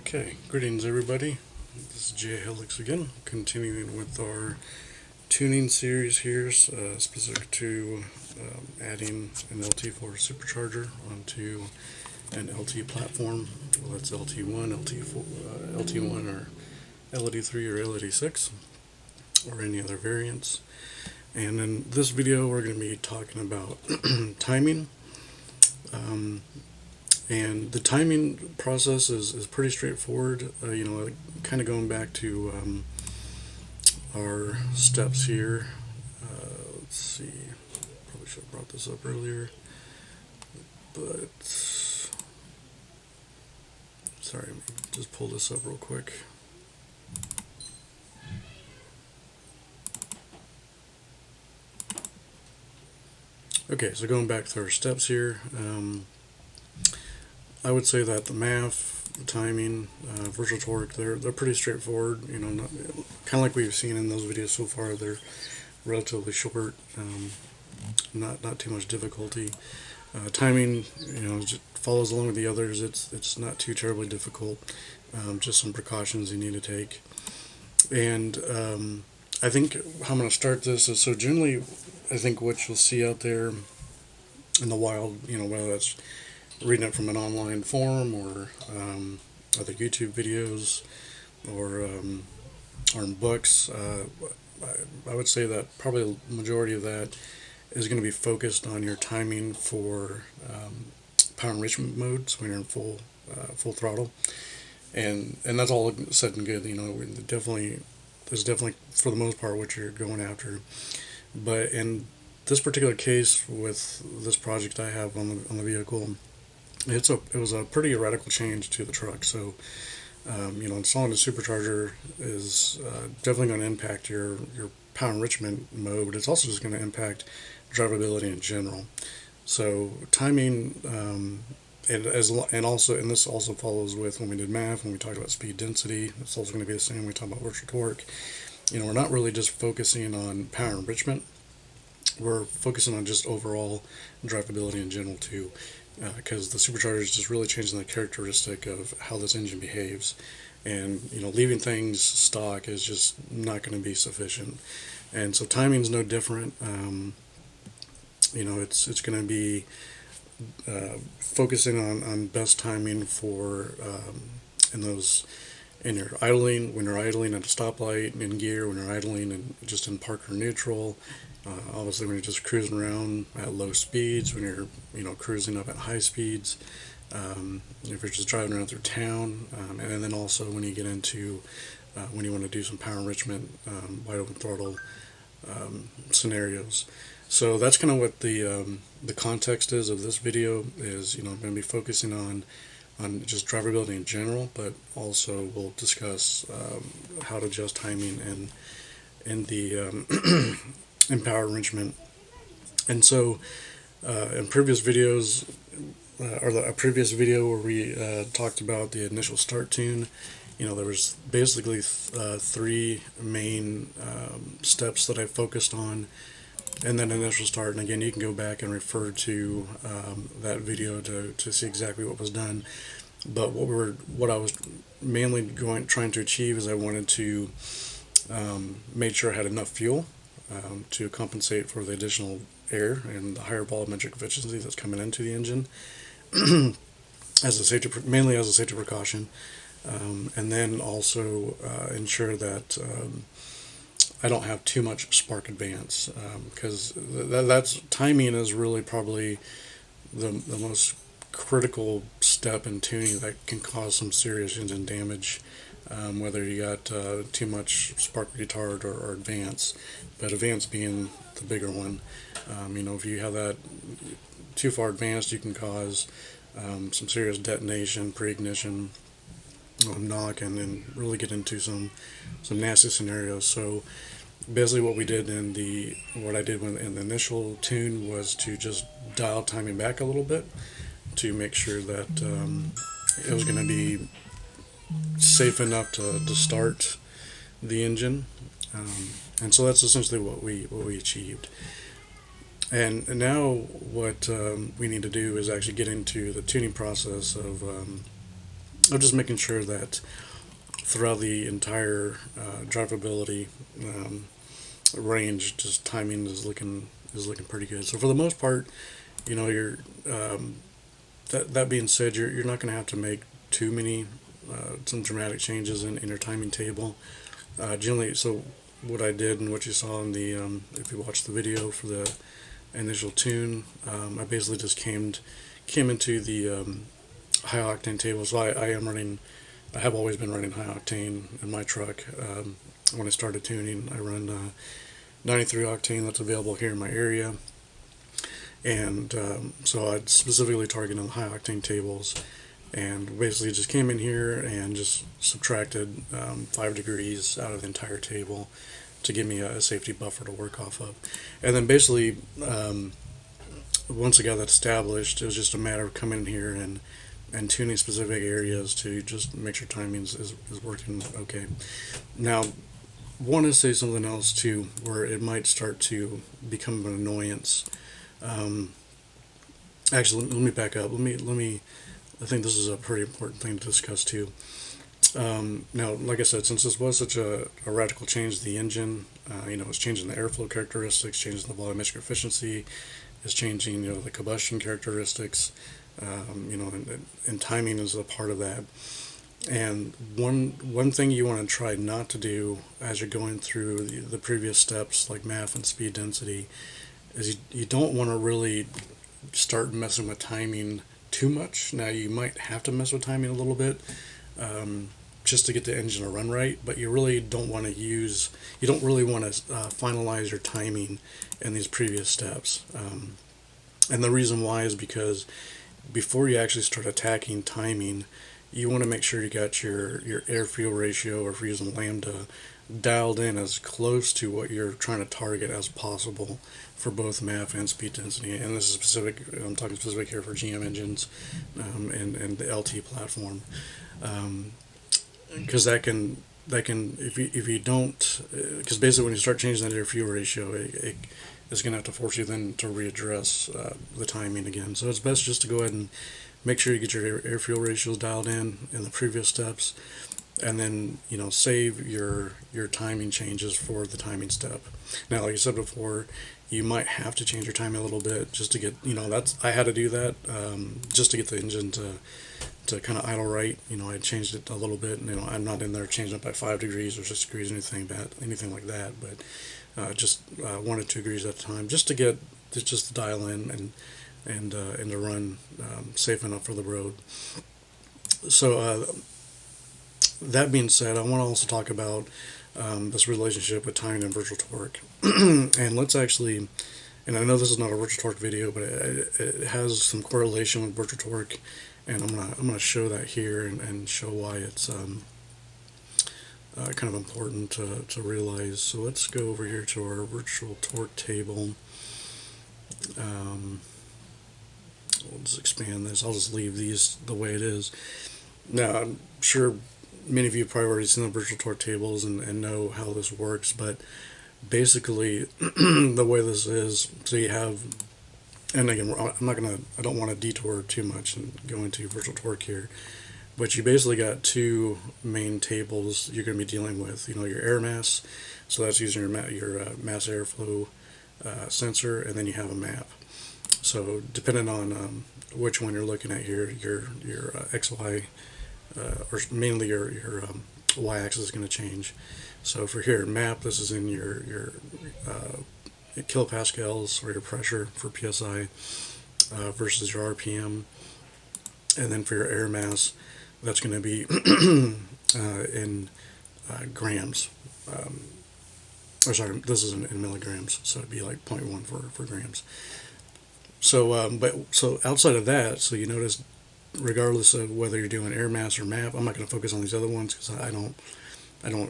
Okay, greetings everybody. This is Jay Helix again, continuing with our tuning series here, specific to adding an LT4 Supercharger onto an LT platform. Well, that's LT1, LT4, LT1 or LT3 or LT6 or any other variants. And in this video we're going to be talking about timing. And the timing process is pretty straightforward. Kind of going back to our steps here. Let's see. Probably should have brought this up earlier. But, sorry, just pull this up real quick. Okay, so going back to our steps here. I would say that the math, the timing, virtual torque, they're pretty straightforward. Kind of like we've seen in those videos so far. They're relatively short, not too much difficulty. Timing, just follows along with the others. It's not too terribly difficult. Just some precautions you need to take. And I think how I'm going to start this is, so generally, I think what you'll see out there in the wild, whether that's reading it from an online forum or other YouTube videos or in books, I would say that probably the majority of that is going to be focused on your timing for power enrichment modes when you're in full throttle, and that's all said and good. There's definitely for the most part what you're going after, but in this particular case with this project I have on the vehicle, it was a pretty radical change to the truck. So, installing a supercharger is definitely going to impact your power enrichment mode, but it's also just going to impact drivability in general. So, timing, and this also follows with when we did math, when we talked about speed density. It's also going to be the same when we talk about virtual torque. We're not really just focusing on power enrichment. We're focusing on just overall drivability in general too. Because the supercharger is just really changing the characteristic of how this engine behaves, and leaving things stock is just not going to be sufficient. And so timing is no different. It's going to be focusing on best timing for in your idling, when you're idling at a stoplight, in gear, when you're idling and just in park or neutral. Obviously, when you're just cruising around at low speeds, when you're cruising up at high speeds, if you're just driving around through town, and then also when you get into when you want to do some power enrichment, wide open throttle scenarios. So that's kind of what the context is of this video. Is I'm going to be focusing on just drivability in general, but also we'll discuss how to adjust timing in the in power enrichment. And so in previous videos, or a previous video where we talked about the initial start tune, there was basically three main steps that I focused on in that initial start. And again, you can go back and refer to that video to see exactly what was done. But what I was mainly trying to achieve is I wanted to make sure I had enough fuel to compensate for the additional air and the higher volumetric efficiency that's coming into the engine, mainly as a safety precaution, and then also ensure that I don't have too much spark advance, because that's timing is really probably the most critical step in tuning that can cause some serious engine damage. Whether you got too much spark retard or advance, but advance being the bigger one. If you have that too far advanced, you can cause some serious detonation, pre-ignition, knock, and then really get into some nasty scenarios. So basically what I did in the initial tune was to just dial timing back a little bit to make sure that it was going to be safe enough to start the engine, and so that's essentially what we achieved. And now what we need to do is actually get into the tuning process of I'm just making sure that throughout the entire drivability range, just timing is looking pretty good. So for the most part, you're that being said, you're not going to have to make too many some dramatic changes in your timing table. Generally, so what I did and what you saw in the if you watched the video for the initial tune, I basically just came into the high octane table. So I am running. I have always been running high octane in my truck. When I started tuning, I run 93 octane that's available here in my area, and so I'd specifically targeted the high octane tables, and basically just came in here and just subtracted 5 degrees out of the entire table to give me a safety buffer to work off of. And then basically, once I got that established, it was just a matter of coming in here and tuning specific areas to just make sure timing is working okay. Now, want to say something else too, where it might start to become an annoyance. Actually, let me back up. Let me. I think this is a pretty important thing to discuss too. Now, like I said, since this was such a radical change to the engine, it's changing the airflow characteristics, changing the volumetric efficiency, it's changing, the combustion characteristics, and timing is a part of that. And one thing you want to try not to do as you're going through the previous steps, like MAF and speed density, is you don't want to really start messing with timing too much. Now, you might have to mess with timing a little bit, just to get the engine to run right, but you really don't want to finalize your timing in these previous steps. And the reason why is because before you actually start attacking timing, you want to make sure you got your air-fuel ratio, or if you're using lambda, dialed in as close to what you're trying to target as possible for both MAF and speed density. And this is specific, I'm talking specific here for GM engines, and the LT platform. Because that can if you don't, because basically when you start changing that air-fuel ratio, it's going to have to force you then to readdress the timing again. So it's best just to go ahead and make sure you get your air-fuel ratios dialed in the previous steps, and then save your timing changes for the timing step. Now, like I said before, you might have to change your timing a little bit just to get I had to do that just to get the engine to kind of idle right. I changed it a little bit, and I'm not in there changing it by 5 degrees or 6 degrees or anything like that, but just 1 or 2 degrees at a time, just to dial in and to run safe enough for the road. So that being said, I want to also talk about this relationship with timing and virtual torque. And let's actually, and I know this is not a virtual torque video, but it has some correlation with virtual torque, and I'm gonna show that here and show why it's kind of important to realize. So let's go over here to our virtual torque table. We'll just expand this. I'll just leave these the way it is. Now, I'm sure many of you have probably already seen the virtual torque tables and know how this works, but basically the way this is, so you have, and again, I don't want to detour too much and go into virtual torque here, but you basically got two main tables you're going to be dealing with. Your air mass, so that's using your mass airflow sensor, and then you have a map. So depending on which one you're looking at here, your XY, or mainly your y-axis is going to change. So for here, map, this is in your kilopascals, or your pressure for PSI, versus your RPM. And then for your air mass, that's going to be in grams. Or sorry, this is in milligrams, so it'd be like 0.1 for grams. So, so outside of that, so you notice, regardless of whether you're doing air mass or map, I'm not going to focus on these other ones because I don't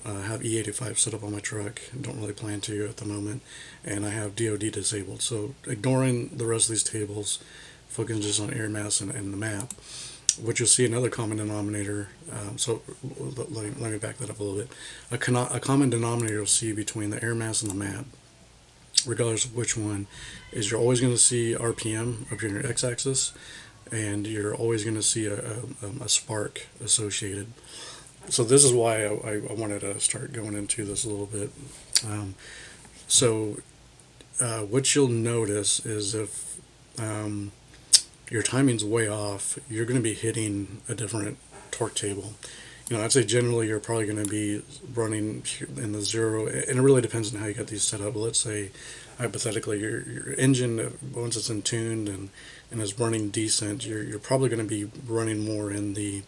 have E85 set up on my truck. Don't really plan to at the moment, and I have DoD disabled. So ignoring the rest of these tables, focusing just on air mass and the map, what you'll see another common denominator. So let me back that up a little bit. A common denominator you'll see between the air mass and the map, regardless of which one, is you're always going to see RPM up here in your x-axis, and you're always going to see a spark associated. So this is why I wanted to start going into this a little bit. Um, so what you'll notice is if your timing's way off, you're going to be hitting a different torque table. I'd say generally you're probably going to be running in the zero, and it really depends on how you got these set up. But let's say, hypothetically, your engine, once it's in tuned and is running decent, you're probably going to be running more in the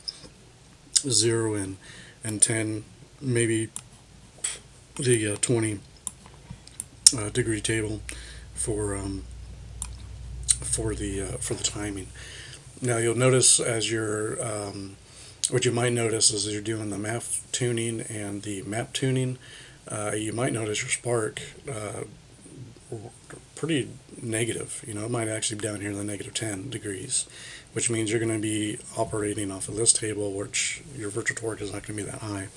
0 and 10, maybe the 20 degree table for for the timing. Now you'll notice as you're what you might notice is as you're doing the MAF tuning and the map tuning, you might notice your spark pretty negative. It might actually be down here in the negative 10 degrees, which means you're going to be operating off of this table, which your virtual torque is not going to be that high.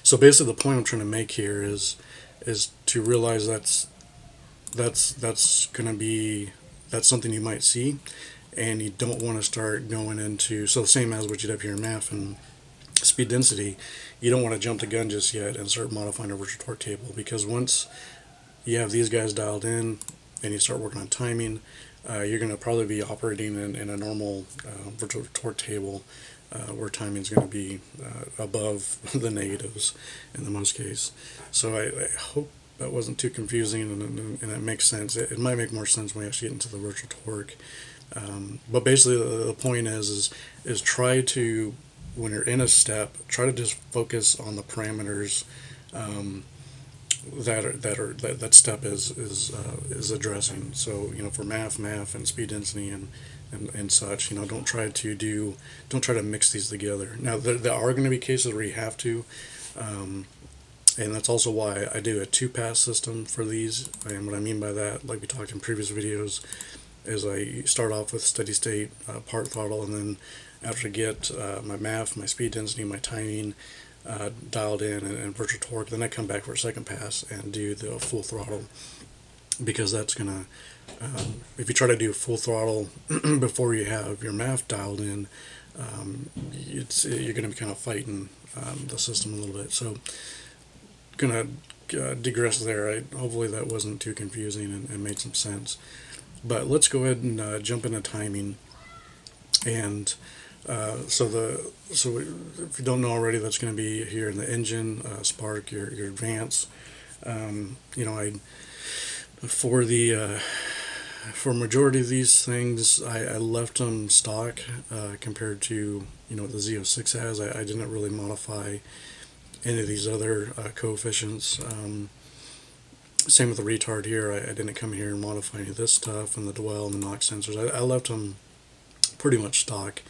So basically, the point I'm trying to make here is to realize that's going to be something you might see, and you don't want to start going into, so the same as what you'd have here in MAF and speed density, you don't want to jump the gun just yet and start modifying a virtual torque table, because once you have these guys dialed in and you start working on timing, you're going to probably be operating in a normal virtual torque table where timing is going to be above the negatives in the most case. So I hope that wasn't too confusing, and it makes sense. It might make more sense when we actually get into the virtual torque. But basically, the point is try to, when you're in a step, try to just focus on the parameters that step is addressing. So for MAF and speed density and such, don't try to mix these together. Now there are going to be cases where you have to. And that's also why I do a 2-pass system for these. And what I mean by that, like we talked in previous videos, is I start off with steady state part throttle, and then after I get my MAF, my speed density, my timing dialed in, and virtual torque, then I come back for a second pass and do the full throttle, because that's gonna if you try to do full throttle before you have your MAF dialed in, you're gonna be kind of fighting the system a little bit. So gonna digress there. Hopefully that wasn't too confusing and made some sense. But let's go ahead and jump into timing. And so if you don't know already, that's going to be here in the engine, spark, your advance. I for majority of these things, I left them stock compared to what the Z06 has. I didn't really modify any of these other coefficients. Same with the retard here. I didn't come here and modify any of this stuff, and the dwell and the knock sensors. I left them pretty much stock,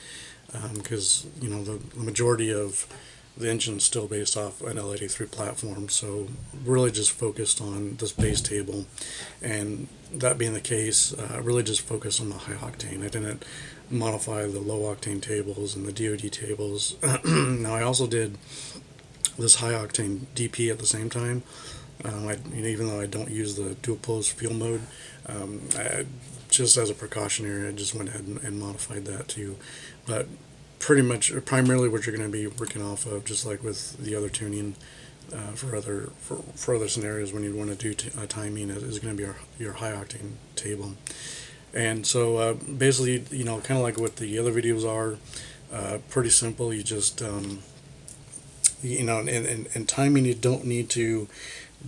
because the majority of the engine is still based off an LT4 platform, so really just focused on this base table. And that being the case, I really just focused on the high octane. I didn't modify the low octane tables and the DOD tables. Now I also did this high octane DP at the same time. Even though I don't use the dual pulse fuel mode, just as a precautionary, I just went ahead and modified that too. But primarily what you're going to be working off of, just like with the other tuning for other scenarios when you want to do timing, is going to be your high octane table. And so basically, kind of like what the other videos are, pretty simple. You just in timing, you don't need to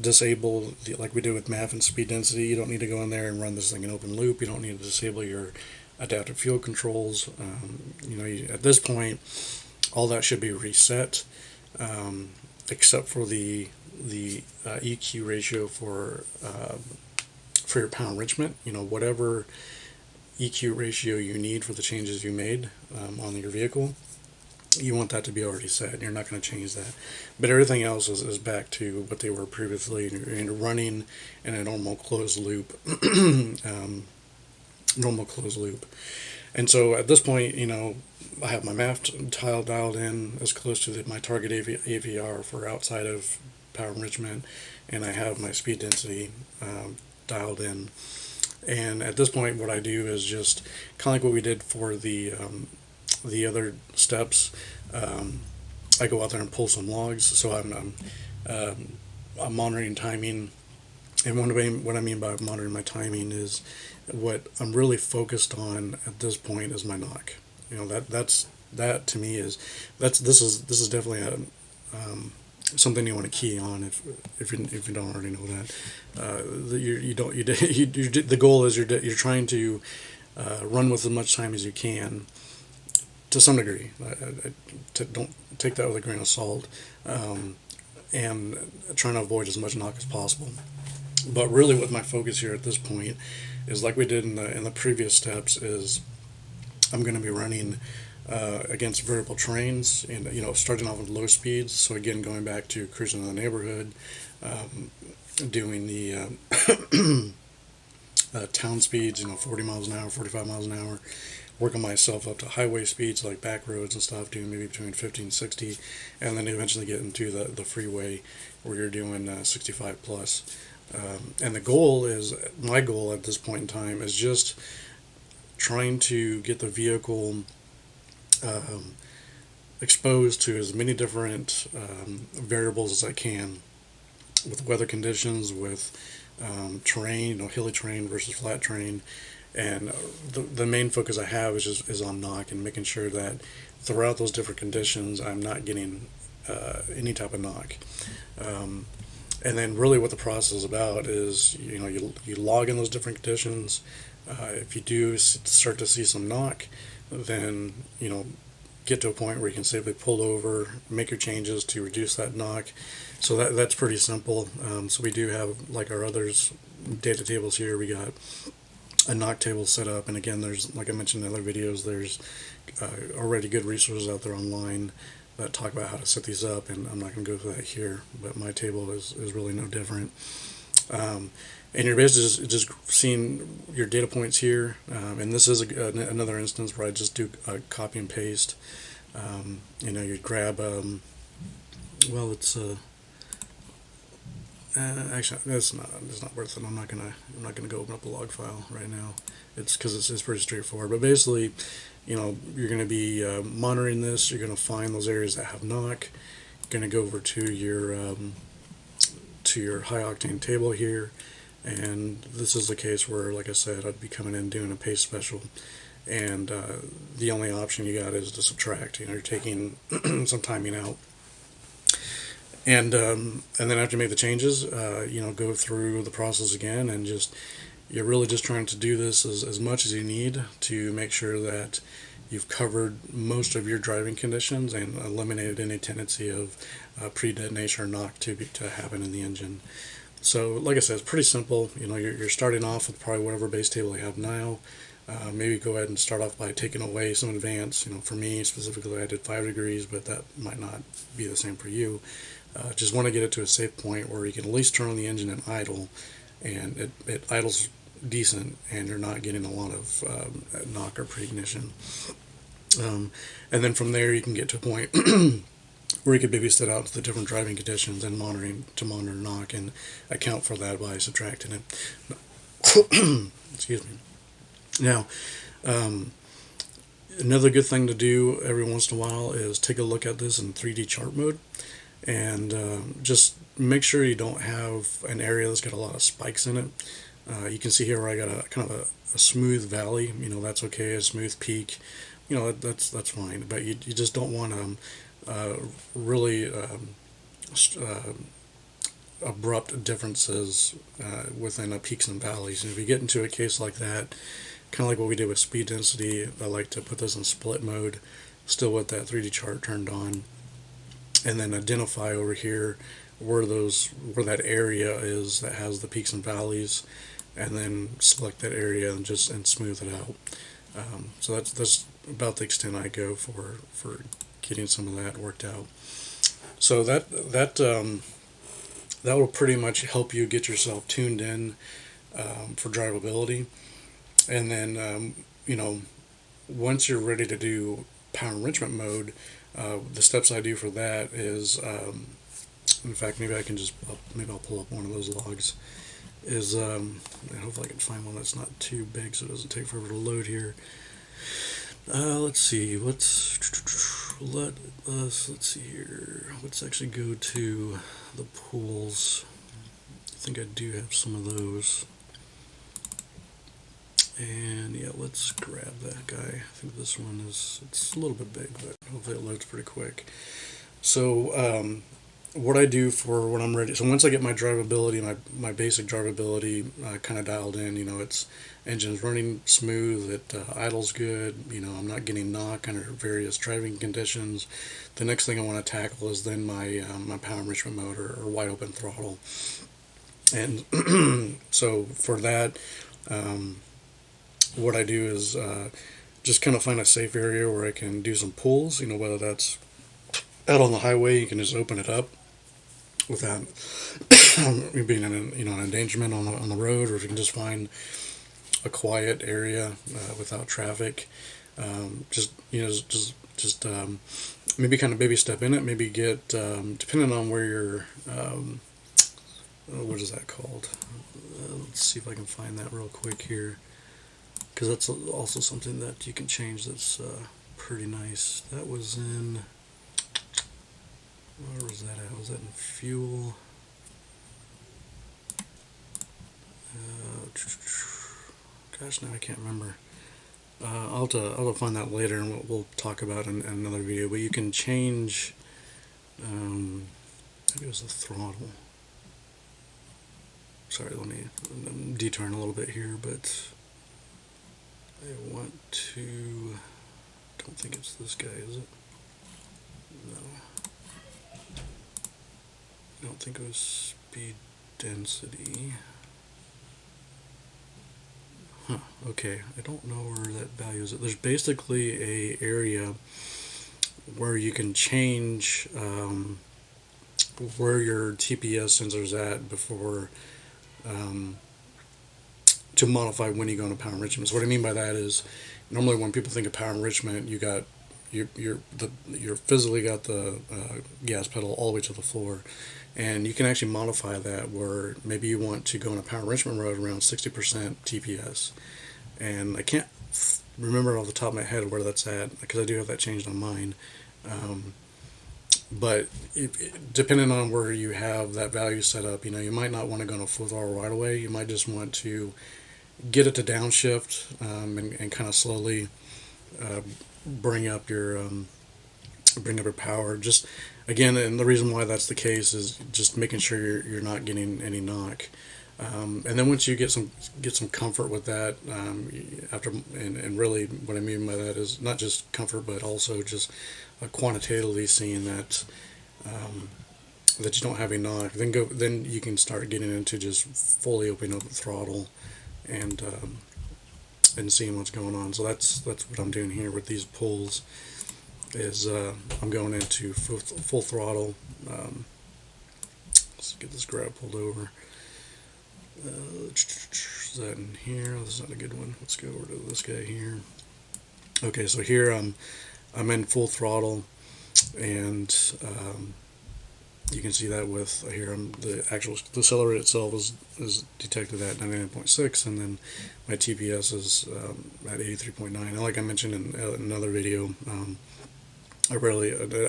disable, like we did with MAF and speed density. You don't need to go in there and run this thing in open loop. You don't need to disable your adaptive fuel controls. At this point, all that should be reset, except for the EQ ratio for your power enrichment. Whatever EQ ratio you need for the changes you made on your vehicle, you want that to be already set. You're not going to change that. But everything else is back to what they were previously, and you're running in a normal closed loop. And so at this point, I have my MAF tile dialed in as close to my target AVR for outside of power enrichment, and I have my speed density dialed in. And at this point, what I do is just kind of like what we did for the other steps. I go out there and pull some logs, so I'm monitoring timing. And what I mean by monitoring my timing is what I'm really focused on at this point is my knock. You know, that to me is this is definitely something you want to key on if you don't already know that. You don't the goal is you're trying to run with as much time as you can to some degree. Don't take that with a grain of salt, and trying to avoid as much knock as possible. But really, what my focus here at this point is, like we did in the previous steps, is I'm going to be running against variable terrains, and starting off with low speeds. So again, going back to cruising in the neighborhood, doing the town speeds, 40 miles an hour, 45 miles an hour, working myself up to highway speeds like back roads and stuff, doing maybe between 50 and 60, and then eventually get into the freeway where you're doing 65 plus. And my goal at this point in time is just trying to get the vehicle exposed to as many different variables as I can, with weather conditions, with terrain, hilly terrain versus flat terrain, and the main focus I have is on knock and making sure that throughout those different conditions I'm not getting any type of knock. And then really what the process is about is you log in those different conditions. If you do start to see some knock, then get to a point where you can safely pull over, make your changes to reduce that knock. So that's pretty simple. So we do have, like our others, data tables here. We got a knock table set up, and again, there's, like I mentioned in other videos, there's already good resources out there online that talk about how to set these up, and I'm not going to go through that here, but my table is really no different. And you're basically just seeing your data points here, and this is another instance where I just do a copy and paste. You grab, well, it's actually it's not worth it. I'm not gonna go open up a log file right now. It's because it's pretty straightforward. But basically, you're gonna be monitoring this. You're gonna find those areas that have knock. You're gonna go over to your high octane table here, and this is the case where, like I said, I'd be coming in doing a paste special, and the only option you got is to subtract. You're taking some timing out. And then after you make the changes, go through the process again, and you're really just trying to do this as much as you need to make sure that you've covered most of your driving conditions and eliminated any tendency of pre-detonation or knock to happen in the engine. So, like I said, it's pretty simple. You're starting off with probably whatever base table you have now. Maybe go ahead and start off by taking away some advance. For me specifically, I did 5 degrees, but that might not be the same for you. Just want to get it to a safe point where you can at least turn on the engine and idle, and it idles decent, and you're not getting a lot of knock or pre-ignition. And then from there you can get to a point where you could maybe set out the different driving conditions and monitor knock and account for that by subtracting it. Excuse me. Now, another good thing to do every once in a while is take a look at this in 3D chart mode, and just make sure you don't have an area that's got a lot of spikes in it. You can see here where I got a kind of a smooth valley. That's okay. A smooth peak, that's fine. But you just don't want to really abrupt differences within peaks and valleys. And if you get into a case like that, kind of like what we did with speed density, I like to put this in split mode, still with that 3D chart turned on, and then identify over here where that area is that has the peaks and valleys, and then select that area and smooth it out. So that's about the extent I go for getting some of that worked out. So that will pretty much help you get yourself tuned in for drivability. And then once you're ready to do power enrichment mode, the steps I do for that is, in fact, maybe I'll pull up one of those logs. is, and hopefully I can find one that's not too big so it doesn't take forever to load here. Let's see, let's see here. Let's actually go to the pools. I think I do have some of those. And yeah, let's grab that guy. I think this one it's a little bit big, but hopefully it loads pretty quick. So what I do for when I'm ready, so once I get my drivability, my basic drivability kind of dialed in, it's engine's running smooth, it idles good, I'm not getting knock under various driving conditions. The next thing I want to tackle is then my power enrichment mode or wide open throttle. And so for that, what I do is just kind of find a safe area where I can do some pulls, whether that's out on the highway, you can just open it up without being in an endangerment on the road, or if you can just find a quiet area without traffic. Just maybe kind of baby step in it. Maybe get depending on where you're. What is that called? Let's see if I can find that real quick here, because that's also something that you can change. That's pretty nice. That was in. Where was that at? Was that in fuel? Gosh, now I can't remember. I'll have to find that later, and we'll talk about in another video. But you can change. Maybe it was the throttle. Sorry, I'm detouring a little bit here, but I want to. Don't think it's this guy, is it? No. I don't think it was speed density. Huh, okay, I don't know where that value is. There's basically a area where you can change where your TPS sensor's at before to modify when you go into power enrichment. So what I mean by that is, normally when people think of power enrichment, you're physically got the gas pedal all the way to the floor, and you can actually modify that where maybe you want to go in a power enrichment mode around 60% TPS, and I can't remember off the top of my head where that's at because I do have that changed on mine. But depending on where you have that value set up, you might not want to go into full throttle right away. You might just want to get it to downshift and kind of slowly bring up your power. Just again, and the reason why that's the case is just making sure you're not getting any knock. And then once you get some comfort with that, and really what I mean by that is not just comfort, but also just quantitatively seeing that that you don't have a knock. Then you can start getting into just fully opening up the throttle and seeing what's going on. So that's what I'm doing here with these pulls. Is I'm going into full throttle. Let's get this grab pulled over. Is that in here? This is not a good one. Let's go over to this guy here. Okay, so here I'm in full throttle, and you can see that with here the accelerator itself is detected at 99.6, and then my TPS is at 83.9. And like I mentioned in another video, I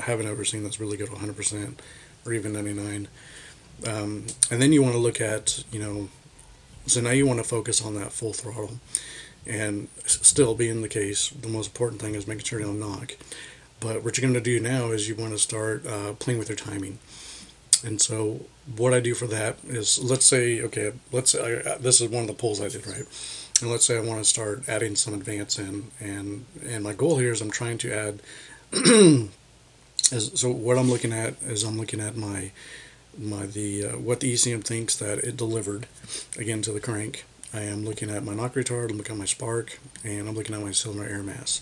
haven't ever seen this really go to 100% or even 99. And then you want to look at, so now you want to focus on that full throttle. And still being the case, the most important thing is making sure you don't knock. But what you're going to do now is you want to start playing with your timing. And so what I do for that is, let's say this is one of the pulls I did, right? And let's say I want to start adding some advance in, and my goal here is I'm trying to add. So what I'm looking at is what the ECM thinks that it delivered again to the crank. I am looking at my knock retard, I'm looking at my spark, and I'm looking at my cylinder air mass.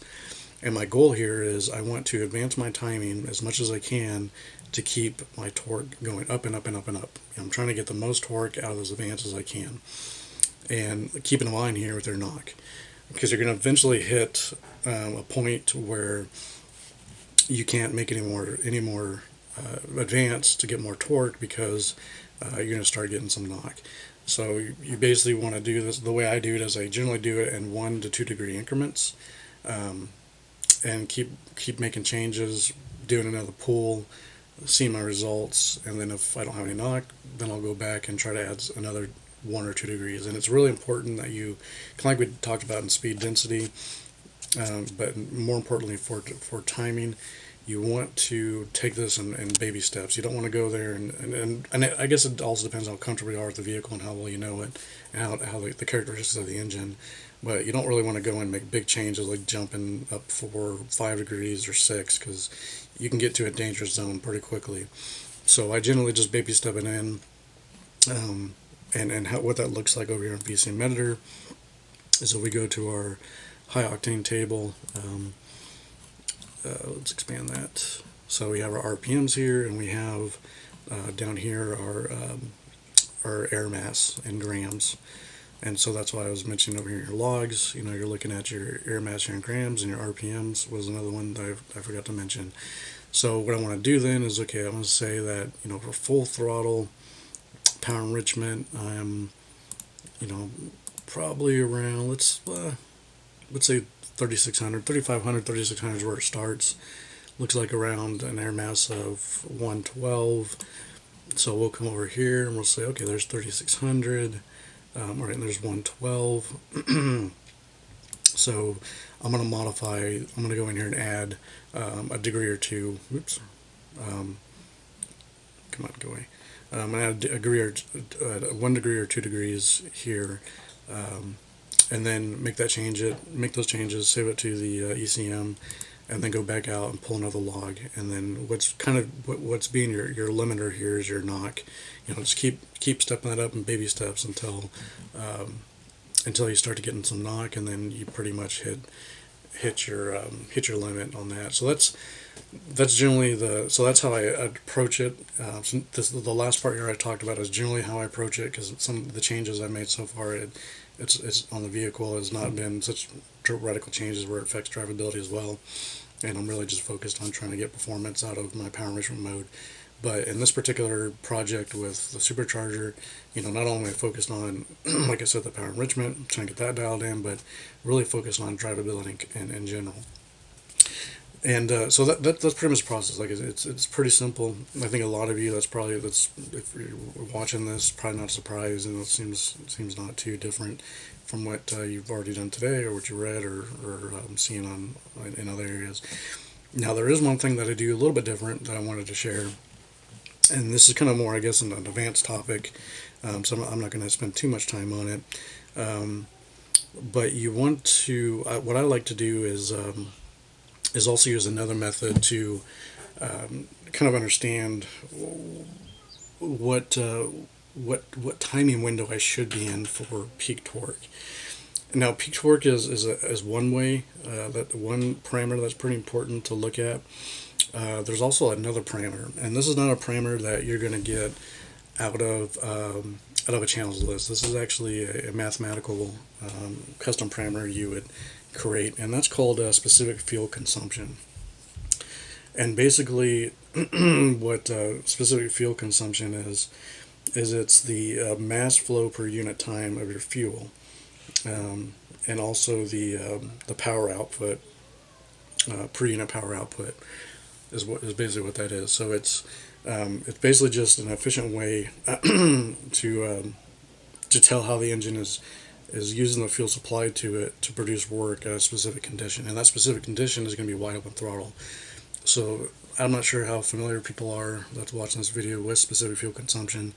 And my goal here is I want to advance my timing as much as I can to keep my torque going up and up and up and up. I'm trying to get the most torque out of those advances I can. And keep in line here with their knock, because you're going to eventually hit a point where you can't make any more advance to get more torque, because you're going to start getting some knock. So you basically want to do this. The way I do it is I generally do it in 1 to 2 degree increments, um, and keep making changes, doing another pull, see my results, and then if I don't have any knock, then I'll go back and try to add another 1 or 2 degrees. And it's really important that you, kind of like we talked about in speed density, but more importantly for timing, you want to take this in baby steps. You don't want to go there and I guess it also depends on how comfortable you are with the vehicle and how well you know it and how the characteristics of the engine. But you don't really want to go and make big changes like jumping up 4 or 5 degrees or 6, because you can get to a dangerous zone pretty quickly. So I generally just baby step it in, and what that looks like over here in VCM Editor is if we go to our high octane table. Let's expand that. So we have our RPMs here, and we have down here our air mass in grams. And so that's why I was mentioning over here your logs. You know, you're looking at your air mass here in grams, and your RPMs was another one that I forgot to mention. So what I want to do then is, okay, I'm going to say that, you know, for full throttle power enrichment, I'm, you know, probably around, let's say 3600, 3500, 3600 is where it starts. Looks like around an air mass of 112. So we'll come over here and we'll say, okay, there's 3600. All right, and there's 112. So I'm going to modify, I'm going to go in here and add a degree or two. Oops. Come on, go away. I'm going to add a degree or 1 degree or 2 degrees here. And then make those changes, save it to the ECM, and then go back out and pull another log. And then what's being your limiter here is your knock. You know, just keep stepping that up in baby steps until you start to getting some knock, and then you pretty much hit your limit on that. So that's generally that's how I approach it. The last part here I talked about is generally how I approach it, because some of the changes I made so far, it's on the vehicle has not been such radical changes where it affects drivability as well, and I'm really just focused on trying to get performance out of my power enrichment mode. But in this particular project with the supercharger, you know, not only focused on, like I said, the power enrichment, trying to get that dialed in, but really focused on drivability in general. And so that's pretty much the process. Like it's pretty simple. I think a lot of you, if you're watching this, probably not surprised, and it seems not too different from what you've already done today or what you read or seen in other areas. Now there is one thing that I do a little bit different that I wanted to share, and this is kind of more, I guess, an advanced topic. So I'm not going to spend too much time on it. But you want to. What I like to do is also use another method to kind of understand what timing window I should be in for peak torque. Now, peak torque is one way, that one parameter that's pretty important to look at. There's also another parameter, and this is not a parameter that you're going to get out of a channels list. This is actually a mathematical custom parameter you would create, and that's called specific fuel consumption. And basically what specific fuel consumption is it's the mass flow per unit time of your fuel, and also the power output per unit power output is basically what that is. So it's basically just an efficient way to tell how the engine is using the fuel supplied to it to produce work at a specific condition, and that specific condition is going to be wide open throttle. So I'm not sure how familiar people are that's watching this video with specific fuel consumption,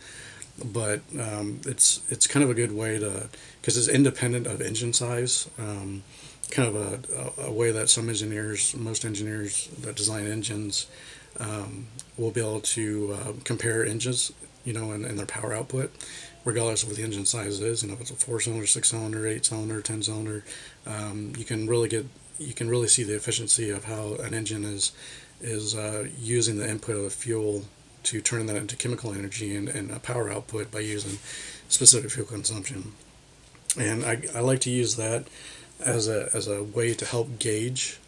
but it's kind of a good way to, because it's independent of engine size, kind of a way that most engineers that design engines will be able to compare engines, you know, and their power output, regardless of what the engine size is. You know, if it's a 4-cylinder, 6-cylinder, 8-cylinder, 10-cylinder, you can really see the efficiency of how an engine is using the input of the fuel to turn that into chemical energy and a power output by using specific fuel consumption. And I like to use that as a way to help gauge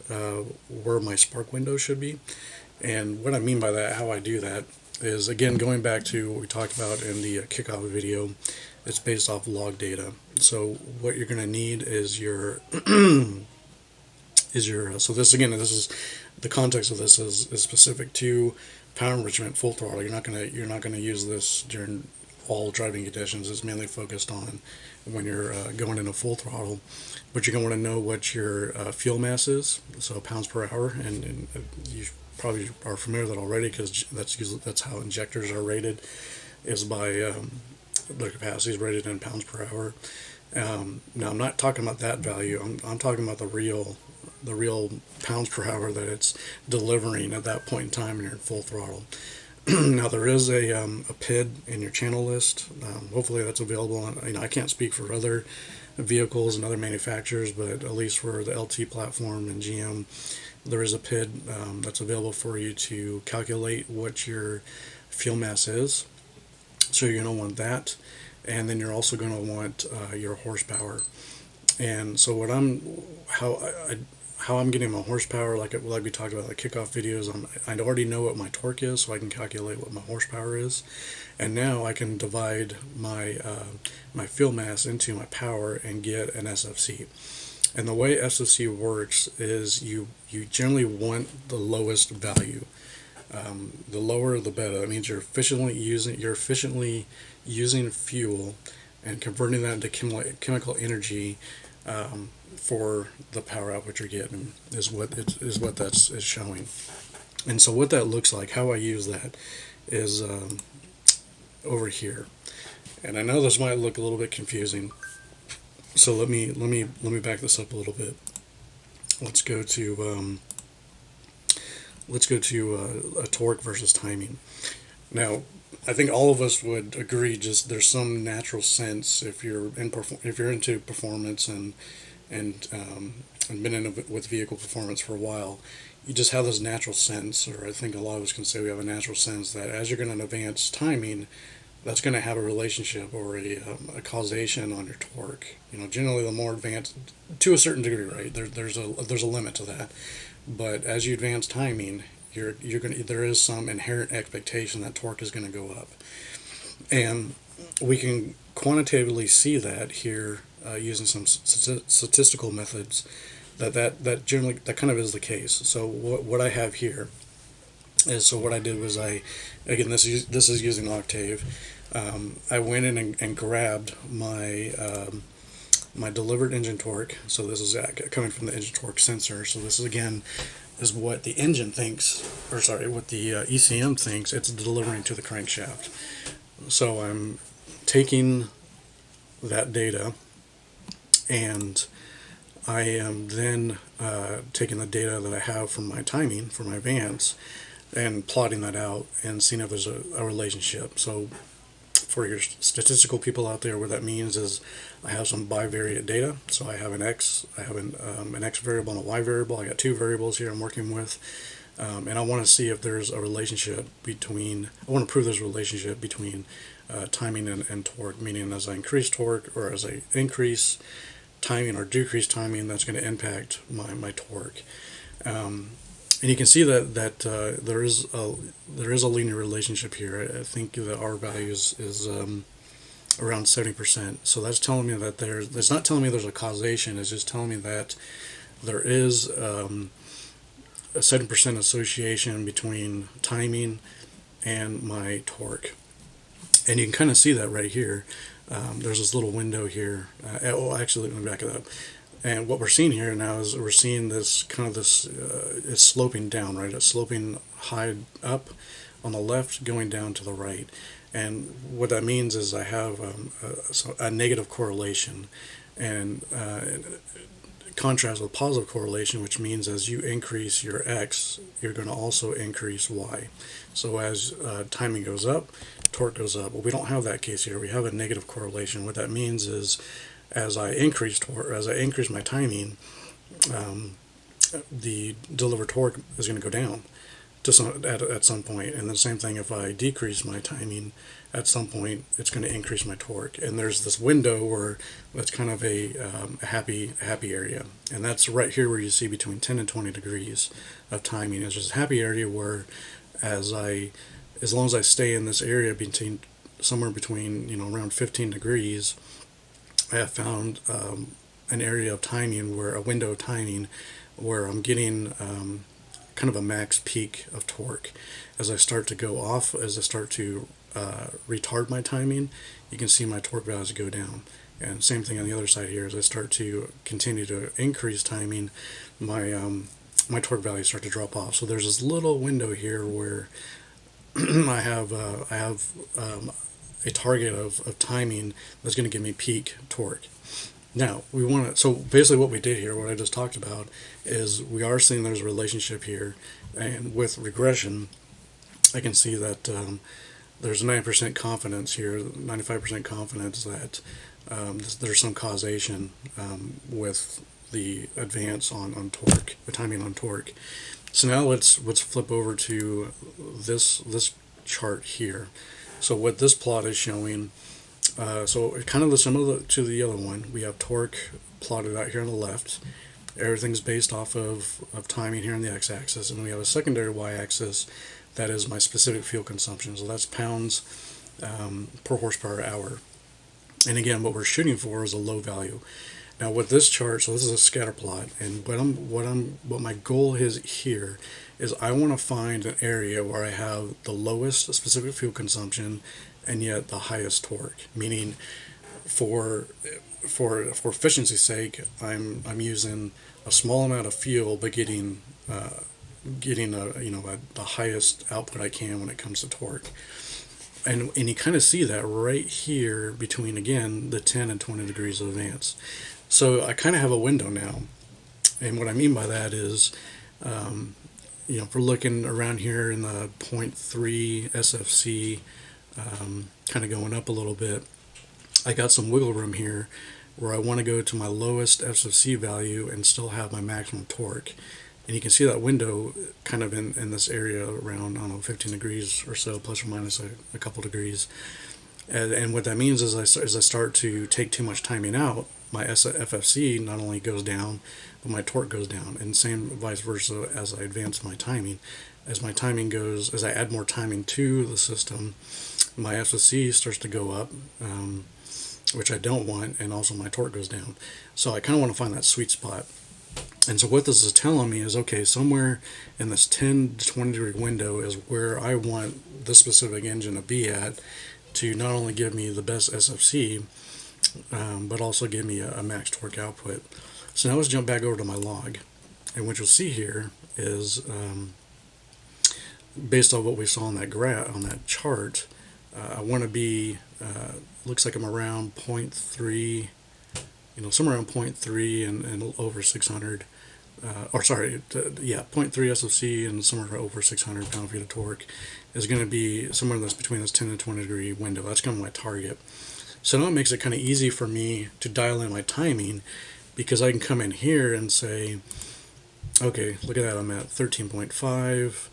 where my spark window should be. And what I mean by that, how I do that, is again going back to what we talked about in the kickoff video, it's based off log data. So what you're going to need is your so this again, this is the context of this is specific to power enrichment full throttle. You're not gonna use this during all driving conditions. It's mainly focused on when you're going into full throttle. But you're gonna want to know what your fuel mass is, so pounds per hour, and you probably are familiar with that already because that's how injectors are rated, is by their capacity is rated in pounds per hour. Now I'm not talking about that value. I'm talking about the real pounds per hour that it's delivering at that point in time when you're in full throttle. Now there is a PID in your channel list. Hopefully that's available. I can't speak for other vehicles and other manufacturers, but at least for the LT platform and GM, there is a PID that's available for you to calculate what your fuel mass is. So you're going to want that, and then you're also going to want your horsepower. And so how I'm getting my horsepower, like we talked about the kickoff videos, I already know what my torque is, so I can calculate what my horsepower is, and now I can divide my fuel mass into my power and get an SFC. And the way SFC works is you generally want the lowest value. The lower the better. That means you're efficiently using fuel and converting that into chemical energy for the power output you're getting is what that's is showing. And so what that looks like, how I use that, is over here. And I know this might look a little bit confusing, so let me back this up a little bit. Let's go to a torque versus timing. Now, I think all of us would agree, just there's some natural sense if you're into performance and been in with vehicle performance for a while, you just have this natural sense, or I think a lot of us can say we have a natural sense that as you're going to advance timing, that's going to have a relationship or a causation on your torque. Generally the more advanced, to a certain degree, right? There's a limit to that, but as you advance timing, there is some inherent expectation that torque is going to go up, and we can quantitatively see that here using some statistical methods. That generally kind of is the case. So what I have here is, so what I did was this is using Octave. I went in and grabbed my my delivered engine torque. So this is coming from the engine torque sensor. So this is what the engine thinks, or sorry, what the ECM thinks it's delivering to the crankshaft. So I'm taking that data, and I am then taking the data that I have from my timing for my advance and plotting that out and seeing if there's a relationship. So for your statistical people out there, what that means is I have some bivariate data. So I have an X variable and a Y variable. I got two variables here I'm working with, and I want to see if there's a relationship between. I want to prove there's a relationship between timing and torque. Meaning, as I increase torque or as I increase timing or decrease timing, that's going to impact my torque. And you can see that there is a linear relationship here. I think the R value is around 70%. So that's telling me that it's not telling me there's a causation. It's just telling me that there is a 70% association between timing and my torque. And you can kind of see that right here. There's this little window here. Actually, let me back it up. And what we're seeing here now is we're seeing this it's sloping down, right? It's sloping high up on the left, going down to the right. And what that means is I have a negative correlation, and contrast with positive correlation, which means as you increase your X, you're going to also increase Y. So as timing goes up, torque goes up. Well, we don't have that case here. We have a negative correlation. What that means is as I increase my timing, the delivered torque is going to go down at some point. And the same thing, if I decrease my timing, at some point it's going to increase my torque. And there's this window where that's kind of a happy area, and that's right here where you see between 10 and 20 degrees of timing. It's just a happy area where as long as I stay in this area between somewhere between, around 15 degrees, I have found an area of timing where a window of timing where I'm getting kind of a max peak of torque. As I start to go off, as I start to retard my timing, you can see my torque values go down. And same thing on the other side here. As I start to continue to increase timing, my torque values start to drop off. So there's this little window here where I have a target of timing that's going to give me peak torque. Now we want to. So basically, what we did here, what I just talked about, is we are seeing there's a relationship here, and with regression, I can see that there's 9% confidence here, 95% confidence that there's some causation with the advance on torque, the timing on torque. So now let's flip over to this chart here. So what this plot is showing, so kind of similar to the other one, we have torque plotted out here on the left. Everything's based off of timing here on the x-axis, and we have a secondary y-axis that is my specific fuel consumption. So that's pounds per horsepower hour. And again, what we're shooting for is a low value. Now with this chart, so this is a scatter plot, and what my goal is here is I want to find an area where I have the lowest specific fuel consumption and yet the highest torque. Meaning, for efficiency's sake, I'm using a small amount of fuel but getting the highest output I can when it comes to torque. And you kind of see that right here between, again, the 10 and 20 degrees of advance. So I kind of have a window now. And what I mean by that is, if we're looking around here in the 0.3 SFC, kind of going up a little bit, I got some wiggle room here where I want to go to my lowest SFC value and still have my maximum torque. And you can see that window kind of in this area around, I don't know, 15 degrees or so, plus or minus a couple degrees. And what that means is as I start to take too much timing out, my FFC not only goes down, but my torque goes down. And same vice versa as I advance my timing. As my timing goes, as I add more timing to the system, my FFC starts to go up, which I don't want, and also my torque goes down. So I kind of want to find that sweet spot. And so what this is telling me is, okay, somewhere in this 10 to 20 degree window is where I want this specific engine to be at to not only give me the best SFC, but also give me a max torque output. So now let's jump back over to my log. And what you'll see here is, based on what we saw on that graph, on that chart, I want to be, looks like I'm around 0.3, somewhere around 0.3 and over 600, 0.3 SFC and somewhere over 600 pound-feet of torque is going to be somewhere that's between this 10 and 20 degree window. That's kind of my target. So now it makes it kind of easy for me to dial in my timing, because I can come in here and say, okay, look at that, I'm at 13.5,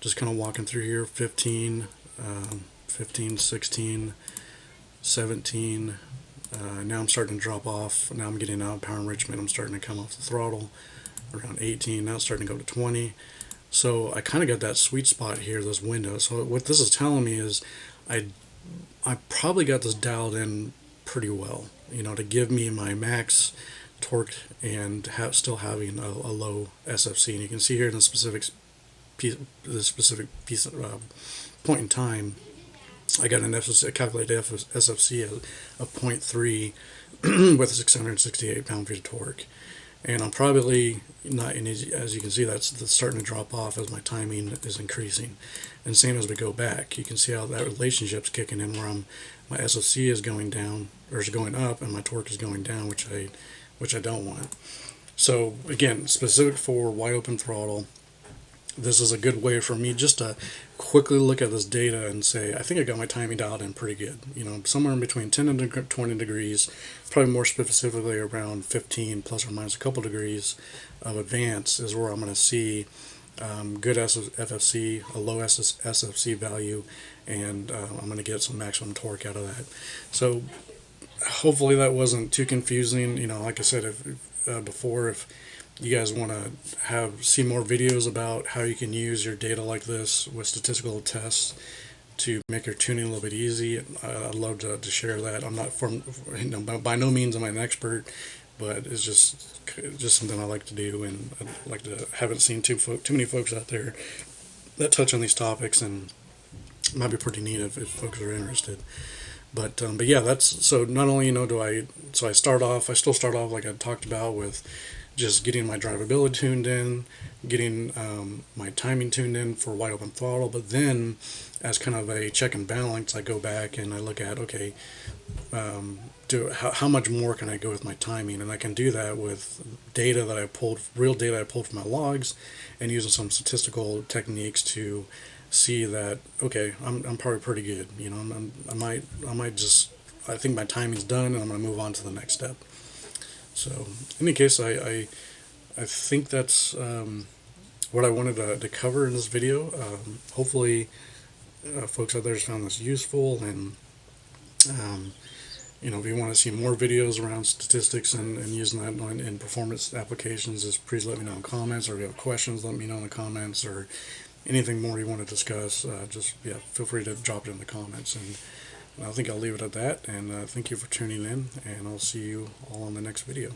just kind of walking through here, 15, 16, 17, now I'm starting to drop off. Now I'm getting out of power enrichment. I'm starting to come off the throttle around 18. Now it's starting to go to 20. So I kind of got that sweet spot here, this window. So what this is telling me is I probably got this dialed in pretty well, to give me my max torque and still having a low SFC. And you can see here in the specific point in time, I got a calculated SFC of 0.3 with 668 pound-feet of torque. And I'm probably not, as you can see, that's starting to drop off as my timing is increasing. And same as we go back, you can see how that relationship's kicking in, where my SFC is going down, or is going up, and my torque is going down, which I don't want. So again, specific for wide open throttle, this is a good way for me just to quickly look at this data and say, I think I got my timing dialed in pretty good. Somewhere in between 10 and 20 degrees, probably more specifically around 15 plus or minus a couple degrees of advance is where I'm going to see good FFC, a low SFC value, and I'm going to get some maximum torque out of that. So hopefully that wasn't too confusing. Like I said before, if you guys want to see more videos about how you can use your data like this with statistical tests to make your tuning a little bit easy. I'd love to share that. I'm not by no means am I an expert, but it's just something I like to do, and I like to haven't seen too many folks out there that touch on these topics, and it might be pretty neat if folks are interested. But yeah, that's so. Not only do I still start off like I talked about with just getting my drivability tuned in, getting my timing tuned in for wide open throttle. But then, as kind of a check and balance, I go back and I look at, okay, how much more can I go with my timing, and I can do that with real data I pulled from my logs, and using some statistical techniques to see that, okay, I'm probably pretty good. I might just, I think my timing's done, and I'm going to move on to the next step. So, in any case, I think that's what I wanted to cover in this video. Hopefully, folks out there has found this useful, and um, if you want to see more videos around statistics and using that in performance applications, just please let me know in the comments, or if you have questions, let me know in the comments, or anything more you want to discuss, just feel free to drop it in the comments. And I think I'll leave it at that. And thank you for tuning in, and I'll see you all on the next video.